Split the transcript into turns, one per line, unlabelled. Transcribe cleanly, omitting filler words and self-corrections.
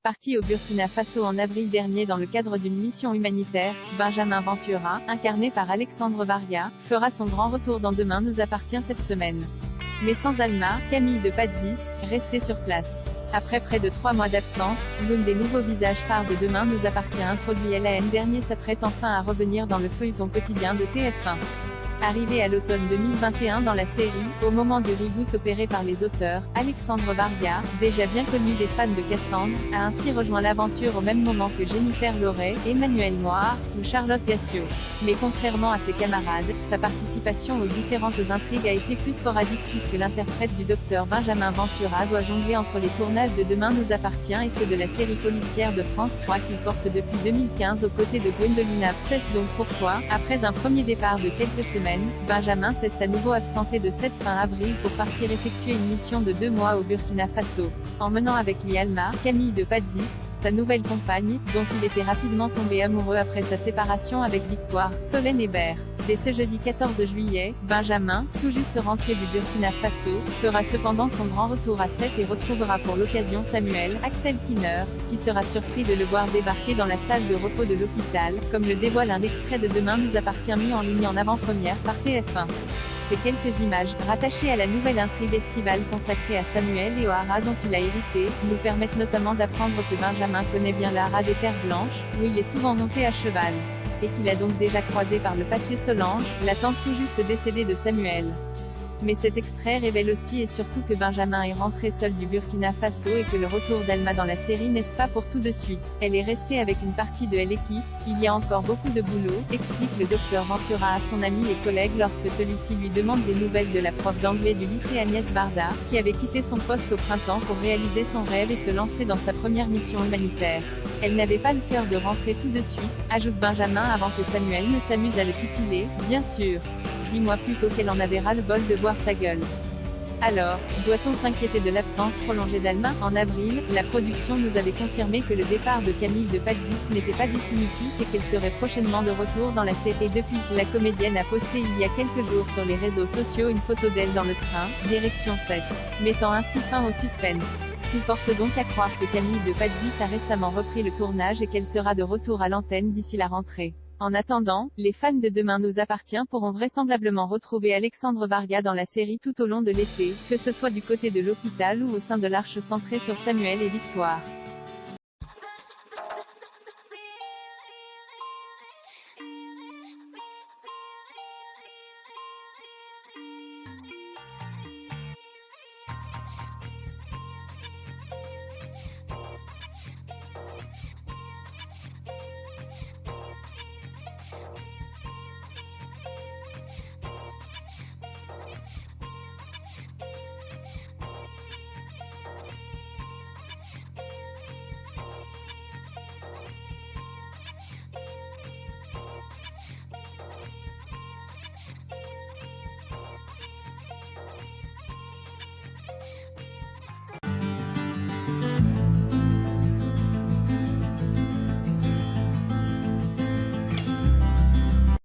Parti au Burkina Faso en avril dernier dans le cadre d'une mission humanitaire, Benjamin Ventura, incarné par Alexandre Varga, fera son grand retour dans Demain nous appartient cette semaine. Mais sans Alma, Camille de Padzis, restée sur place. Après près de 3 mois d'absence, l'une des nouveaux visages phares de Demain nous appartient introduit LAN dernier s'apprête enfin à revenir dans le feuilleton quotidien de TF1. Arrivé à l'automne 2021 dans la série, au moment du reboot opéré par les auteurs, Alexandre Varga, déjà bien connu des fans de Cassandre, a ainsi rejoint l'aventure au même moment que Jennifer Loret, Emmanuel Moir, ou Charlotte Gassio. Mais contrairement à ses camarades, sa participation aux différentes intrigues a été plus sporadique puisque l'interprète du docteur Benjamin Ventura doit jongler entre les tournages de Demain nous appartient et ceux de la série policière de France 3 qu'il porte depuis 2015 aux côtés de Gwendolina Cesse. Donc pourquoi, après un premier départ de quelques semaines, Benjamin s'est à nouveau absenté de cette fin avril pour partir effectuer une mission de 2 mois au Burkina Faso, emmenant avec lui Alma, Camille de Padzis, sa nouvelle compagne, dont il était rapidement tombé amoureux après sa séparation avec Victoire, Solène Hébert. Dès ce jeudi 14 juillet, Benjamin, tout juste rentré du Burkina Faso, fera cependant son grand retour à Sète et retrouvera pour l'occasion Samuel, Axel Kinner, qui sera surpris de le voir débarquer dans la salle de repos de l'hôpital, comme le dévoile un extrait de Demain nous appartient mis en ligne en avant-première par TF1. Ces quelques images, rattachées à la nouvelle intrigue estivale consacrée à Samuel et au haras dont il a hérité, nous permettent notamment d'apprendre que Benjamin connaît bien le haras des Terres Blanches, où il est souvent monté à cheval. Et qu'il a donc déjà croisé par le passé Solange, la tante tout juste décédée de Samuel. Mais cet extrait révèle aussi et surtout que Benjamin est rentré seul du Burkina Faso et que le retour d'Alma dans la série n'est pas pour tout de suite. Elle est restée avec une partie de l'équipe, il y a encore beaucoup de boulot, explique le docteur Ventura à son ami et collègue lorsque celui-ci lui demande des nouvelles de la prof d'anglais du lycée Agnès Varda, qui avait quitté son poste au printemps pour réaliser son rêve et se lancer dans sa première mission humanitaire. Elle n'avait pas le cœur de rentrer tout de suite, ajoute Benjamin avant que Samuel ne s'amuse à le titiller, bien sûr. Dis-moi plutôt qu'elle en avait ras-le-bol de voir ta gueule. Alors, doit-on s'inquiéter de l'absence prolongée d'Alma? En avril, la production nous avait confirmé que le départ de Camille de Padzis n'était pas définitif et qu'elle serait prochainement de retour dans la série. Depuis, la comédienne a posté il y a quelques jours sur les réseaux sociaux une photo d'elle dans le train, direction 7, mettant ainsi fin au suspense. Tout porte donc à croire que Camille de Padzis a récemment repris le tournage et qu'elle sera de retour à l'antenne d'ici la rentrée. En attendant, les fans de Demain nous appartient pourront vraisemblablement retrouver Alexandre Varga dans la série tout au long de l'été, que ce soit du côté de l'hôpital ou au sein de l'arche centrée sur Samuel et Victoire.